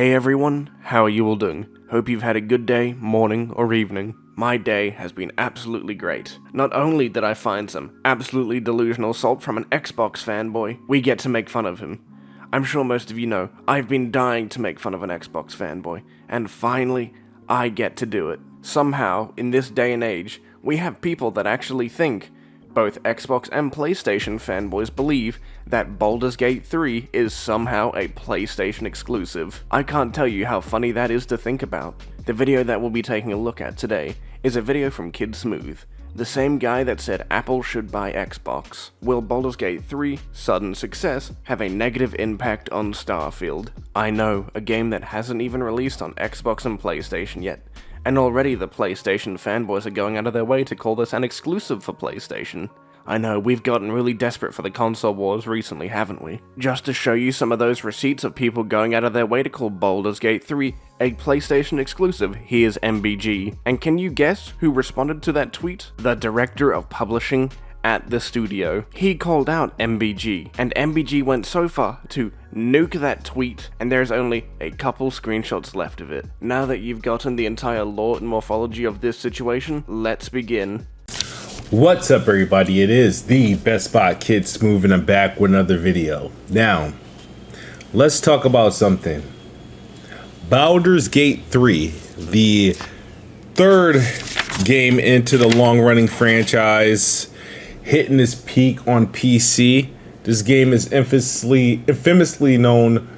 Hey everyone, how are you all doing? Hope you've had a good day, morning, or evening. My day has been absolutely great. Not only did I find some absolutely delusional salt from an Xbox fanboy, we get to make fun of him. I'm sure most of you know, I've been dying to make fun of an Xbox fanboy, and finally, I get to do it. Somehow, in this day and age, we have people that actually think. Both Xbox and PlayStation fanboys believe that Baldur's Gate 3 is somehow a PlayStation exclusive. I can't tell you how funny that is to think about. The video that we'll be taking a look at today is a video from Kid Smooth, the same guy that said Apple should buy Xbox. Will Baldur's Gate 3, sudden success, have a negative impact on Starfield? I know, a game that hasn't even released on Xbox and PlayStation yet. And already the PlayStation fanboys are going out of their way to call this an exclusive for PlayStation. I know, we've gotten really desperate for the console wars recently, haven't we? Just to show you some of those receipts of people going out of their way to call Baldur's Gate 3 a PlayStation exclusive, here's MBG. And can you guess who responded to that tweet? The director of publishing at the studio. He called out MBG, and MBG went so far to nuke that tweet, and there's only a couple screenshots left of it. Now that you've gotten the entire lore and morphology of this situation, let's begin. What's up everybody, it is the Best Spot Kid Smooth and I'm back with another video. Now, let's talk about something. Baldur's Gate 3, the third game into the long-running franchise, hitting its peak on PC. This game is infamously known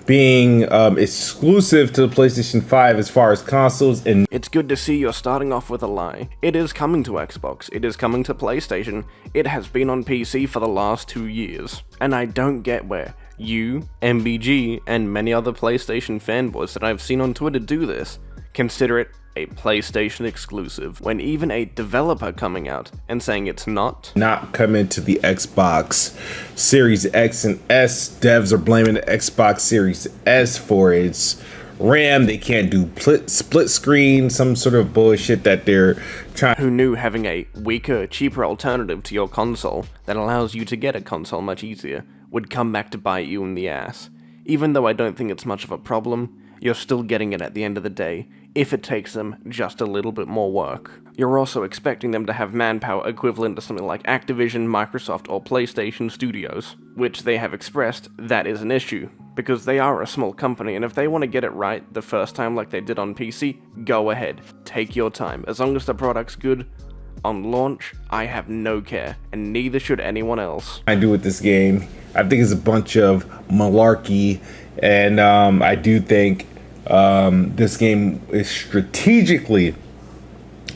being exclusive to the PlayStation 5 as far as consoles, and it's good to see you're starting off with a lie. It is coming to Xbox, it is coming to PlayStation, it has been on PC for the last 2 years. And I don't get where you, MBG, and many other PlayStation fanboys that I've seen on Twitter do this consider it a PlayStation exclusive, when even a developer coming out and saying it's not coming to the Xbox Series X and S. Devs are blaming the Xbox Series S for its RAM. They can't do split screen, some sort of bullshit that they're trying. Who knew having a weaker, cheaper alternative to your console that allows you to get a console much easier would come back to bite you in the ass. Even though I don't think it's much of a problem, you're still getting it at the end of the day, if it takes them just a little bit more work. You're also expecting them to have manpower equivalent to something like Activision, Microsoft, or PlayStation Studios, which they have expressed that is an issue, because they are a small company, and if they want to get it right the first time like they did on PC, go ahead, take your time. As long as the product's good, on launch, I have no care, and neither should anyone else. I do with this game, I think it's a bunch of malarkey, and I do think this game is strategically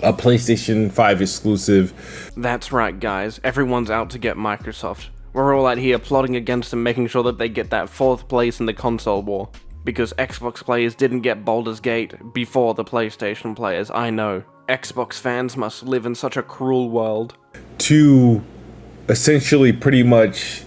a PlayStation 5 exclusive. That's right, guys. Everyone's out to get Microsoft. We're all out here plotting against them, making sure that they get that 4th place in the console war. Because Xbox players didn't get Baldur's Gate before the PlayStation players, I know. Xbox fans must live in such a cruel world. To essentially pretty much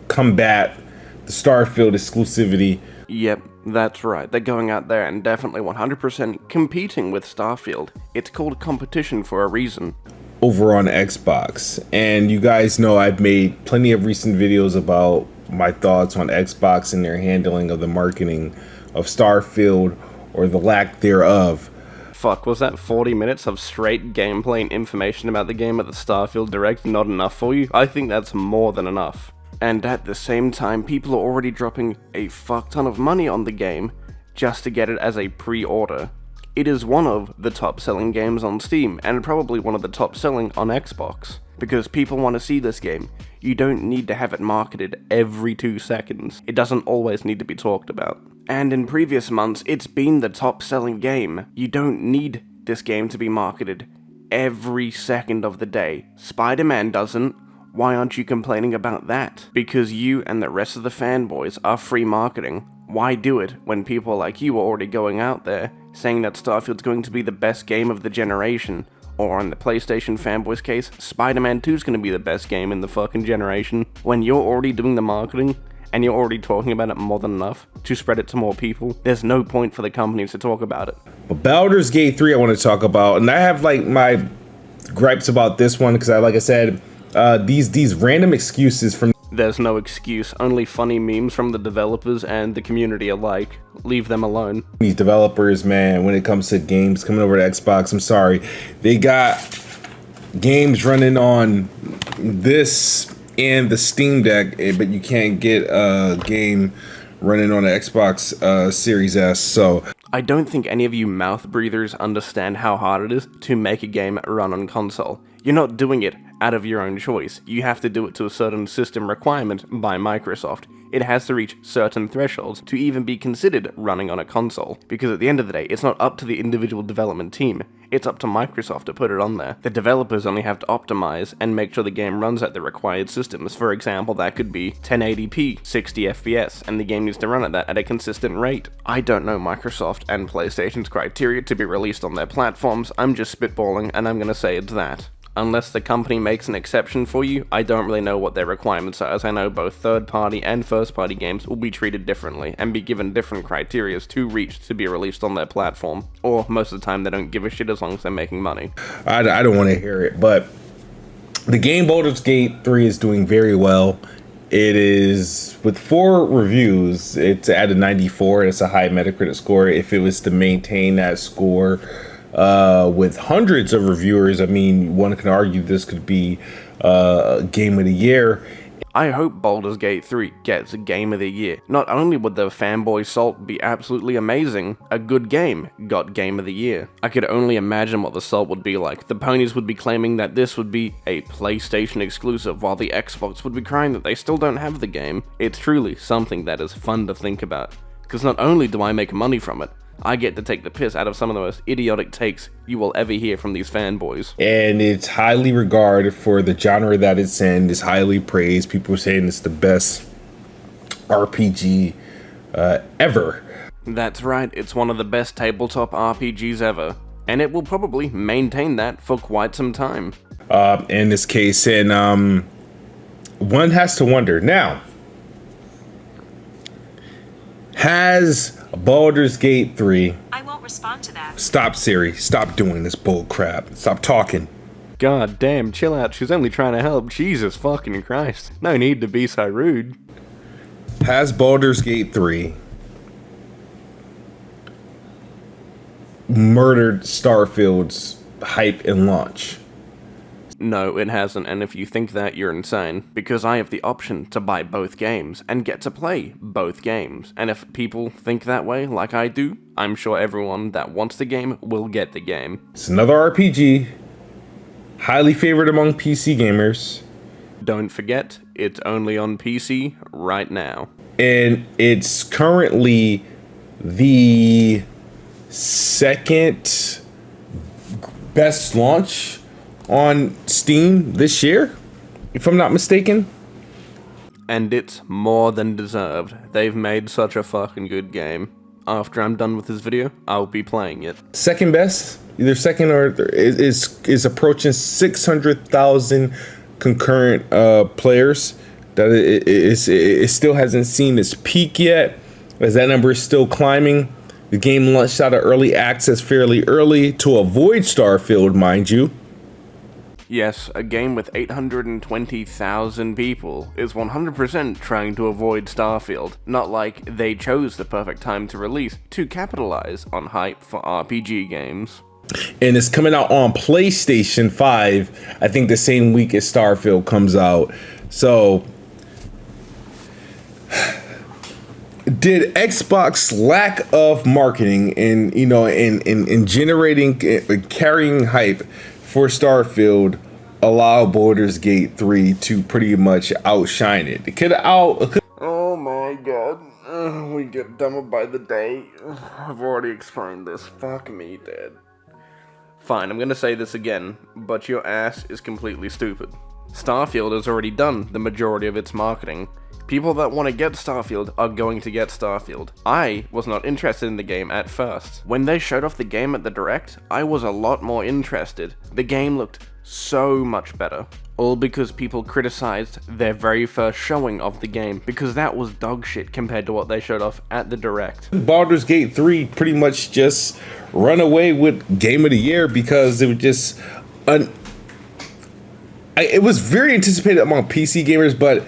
combat the Starfield exclusivity. Yep, that's right. They're going out there and definitely 100% competing with Starfield. It's called competition for a reason. Over on Xbox. And you guys know I've made plenty of recent videos about my thoughts on Xbox and their handling of the marketing of Starfield, or the lack thereof. Fuck, was that 40 minutes of straight gameplay and information about the game at the Starfield Direct not enough for you? I think that's more than enough. And at the same time, people are already dropping a fuck ton of money on the game just to get it as a pre-order. It is one of the top-selling games on Steam, and probably one of the top-selling on Xbox. Because people want to see this game. You don't need to have it marketed every 2 seconds. It doesn't always need to be talked about. And in previous months, it's been the top-selling game. You don't need this game to be marketed every second of the day. Spider-Man doesn't. Why aren't you complaining about that? Because you and the rest of the fanboys are free marketing. Why do it when people like you are already going out there saying that Starfield's going to be the best game of the generation? Or in the PlayStation fanboys case, Spider-Man 2 is going to be the best game in the fucking generation. When you're already doing the marketing, and you're already talking about it more than enough to spread it to more people, there's no point for the companies to talk about it. But Baldur's Gate 3 I want to talk about, and I have like my gripes about this one, because like I said, these random excuses from There's no excuse, only funny memes from the developers and the community alike. Leave them alone. These developers, man, when it comes to games coming over to Xbox, I'm sorry, they got games running on this and the Steam Deck, but you can't get a game running on the Xbox Series S. So I don't think any of you mouth breathers understand how hard it is to make a game run on console. You're not doing it out of your own choice. You have to do it to a certain system requirement by Microsoft. It has to reach certain thresholds to even be considered running on a console. Because at the end of the day, it's not up to the individual development team. It's up to Microsoft to put it on there. The developers only have to optimize and make sure the game runs at the required systems. For example, that could be 1080p, 60 FPS, and the game needs to run at that at a consistent rate. I don't know Microsoft and PlayStation's criteria to be released on their platforms. I'm just spitballing, and I'm gonna say it's that. Unless the company makes an exception for you, I don't really know what their requirements are, as I know both third-party and first-party games will be treated differently, and be given different criteria to reach to be released on their platform. Or, most of the time, they don't give a shit as long as they're making money. I don't want to hear it, but the game Baldur's Gate 3 is doing very well. It is, with 4 reviews, it's at a 94. It's a high Metacritic score. If it was to maintain that score with hundreds of reviewers, I mean, one can argue this could be Game of the Year. I hope Baldur's Gate 3 gets a Game of the Year. Not only would the Fanboy Salt be absolutely amazing, a good game got Game of the Year. I could only imagine what the Salt would be like. The ponies would be claiming that this would be a PlayStation exclusive, while the Xbox would be crying that they still don't have the game. It's truly something that is fun to think about. Because not only do I make money from it, I get to take the piss out of some of the most idiotic takes you will ever hear from these fanboys. And it's highly regarded for the genre that it's in. It's highly praised. People are saying it's the best RPG ever. That's right, it's one of the best tabletop RPGs ever. And it will probably maintain that for quite some time. In this case, and one has to wonder, now, has Baldur's Gate 3... I won't respond to that. Stop, Siri. Stop doing this bull crap. Stop talking. God damn, chill out. She's only trying to help. Jesus fucking Christ. No need to be so rude. Has Baldur's Gate 3 murdered Starfield's hype and launch? No, it hasn't, and if you think that, you're insane. Because I have the option to buy both games, and get to play both games. And if people think that way, like I do, I'm sure everyone that wants the game will get the game. It's another RPG, highly favored among PC gamers. Don't forget, it's only on PC right now. And it's currently the second best launch on Steam this year, if I'm not mistaken. And it's more than deserved. They've made such a fucking good game. After I'm done with this video, I'll be playing it. Second best, either second or is approaching 600,000 concurrent players. That it still hasn't seen its peak yet, as that number is still climbing. The game launched out of early access fairly early to avoid Starfield, mind you. Yes, a game with 820,000 people is 100% trying to avoid Starfield, not like they chose the perfect time to release to capitalize on hype for RPG games. And it's coming out on PlayStation 5, I think the same week as Starfield comes out. So, did Xbox lack of marketing and, you know, in generating, carrying hype for Starfield allow Baldur's Gate 3 to pretty much outshine it? Oh my god, we get dumber by the day. I've already explained this. Fuck me, Dad. Fine, I'm gonna say this again, but your ass is completely stupid. Starfield has already done the majority of its marketing. People that want to get Starfield are going to get Starfield. I was not interested in the game at first. When they showed off the game at the Direct, I was a lot more interested. The game looked so much better. All because people criticized their very first showing of the game, because that was dog shit compared to what they showed off at the Direct. Baldur's Gate 3 pretty much just run away with Game of the Year because it was just... it was very anticipated among PC gamers, but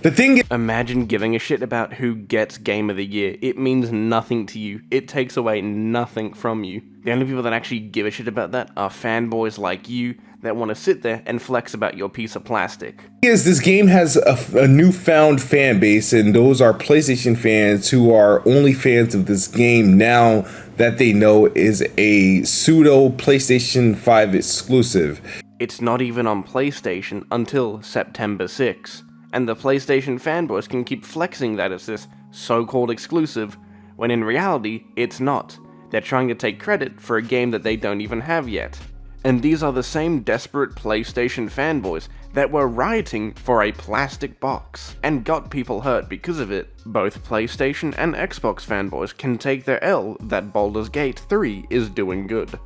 The thing is, imagine giving a shit about who gets Game of the Year. It means nothing to you. It takes away nothing from you. The only people that actually give a shit about that are fanboys like you that want to sit there and flex about your piece of plastic. this game has a newfound fan base, and those are PlayStation fans who are only fans of this game now that they know is a pseudo PlayStation 5 exclusive. It's not even on PlayStation until September 6, and the PlayStation fanboys can keep flexing that it's this so-called exclusive, when in reality, it's not. They're trying to take credit for a game that they don't even have yet. And these are the same desperate PlayStation fanboys that were rioting for a plastic box, and got people hurt because of it. Both PlayStation and Xbox fanboys can take their L that Baldur's Gate 3 is doing good.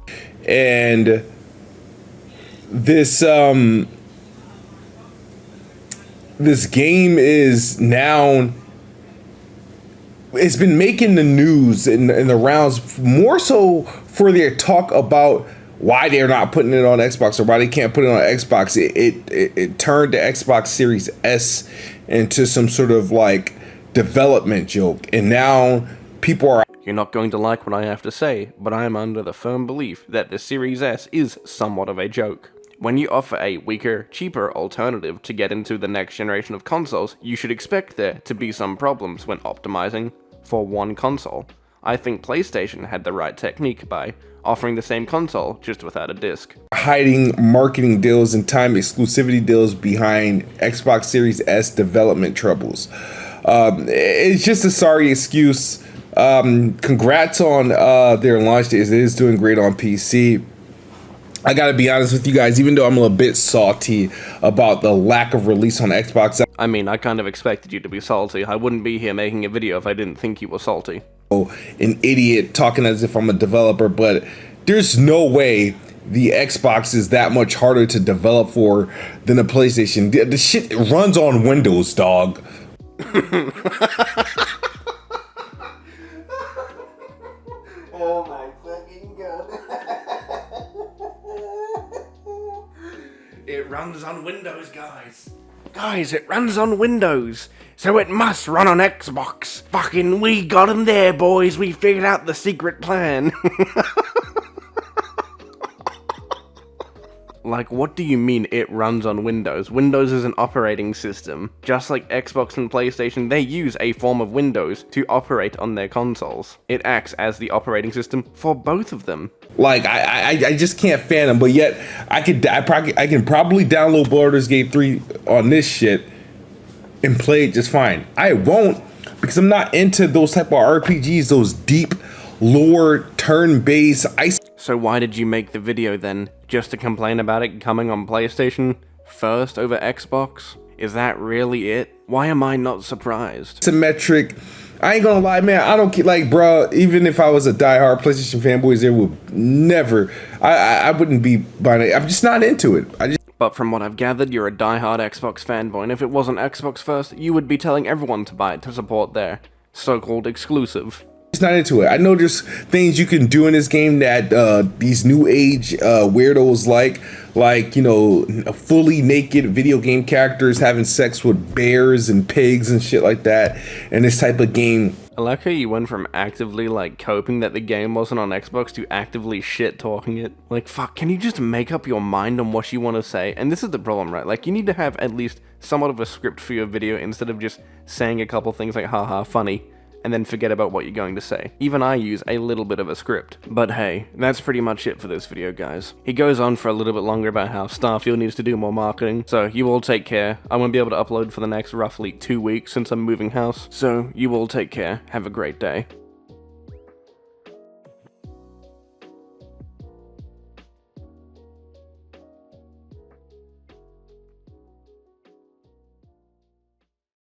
And this this game is now, it's been making the news in the rounds, more so for their talk about why they're not putting it on Xbox, or why they can't put it on Xbox. It turned the Xbox Series S into some sort of like development joke, and now people are... You're not going to like what I have to say, but I am under the firm belief that the Series S is somewhat of a joke. When you offer a weaker, cheaper alternative to get into the next generation of consoles, you should expect there to be some problems when optimizing for one console. I think PlayStation had the right technique by offering the same console, just without a disc. Hiding marketing deals and time exclusivity deals behind Xbox Series S development troubles. It's just a sorry excuse. Congrats on their launch days. It is doing great on PC. I gotta be honest with you guys, even though I'm a little bit salty about the lack of release on Xbox. I mean, I kind of expected you to be salty. I wouldn't be here making a video if I didn't think you were salty. An idiot talking as if I'm a developer, but there's no way the Xbox is that much harder to develop for than a PlayStation. The shit runs on Windows, dog. Oh my fucking god. It runs on Windows, guys. Guys, it runs on Windows, so it must run on Xbox. Fucking we got him there, boys. We figured out the secret plan. Like, what do you mean it runs on Windows? Windows is an operating system. Just like Xbox and PlayStation, they use a form of Windows to operate on their consoles. It acts as the operating system for both of them. Like, I just can't fan them, but yet I can probably download Baldur's Gate 3 on this shit and play it just fine. I won't, because I'm not into those type of RPGs, those deep lore, turn-based ice. So why did you make the video then? Just to complain about it coming on PlayStation first over Xbox? Is that really it? Why am I not surprised? Symmetric. I ain't gonna lie, man. I don't get, like, bro, even if I was a diehard PlayStation fanboy, there would never, I wouldn't be buying it. I'm just not into it. But from what I've gathered, you're a diehard Xbox fanboy, and if it wasn't Xbox first, you would be telling everyone to buy it to support their so-called exclusive. Just not into it. I know there's things you can do in this game that these new age weirdos like, you know, fully naked video game characters having sex with bears and pigs and shit like that, and this type of game. I like how you went from actively, like, coping that the game wasn't on Xbox to actively shit-talking it. Like, fuck, can you just make up your mind on what you want to say? And this is the problem, right? Like, you need to have at least somewhat of a script for your video instead of just saying a couple things like, haha, funny, and then forget about what you're going to say. Even I use a little bit of a script. But hey, that's pretty much it for this video, guys. He goes on for a little bit longer about how Starfield needs to do more marketing, so you all take care. I won't be able to upload for the next roughly 2 weeks since I'm moving house, so you all take care. Have a great day.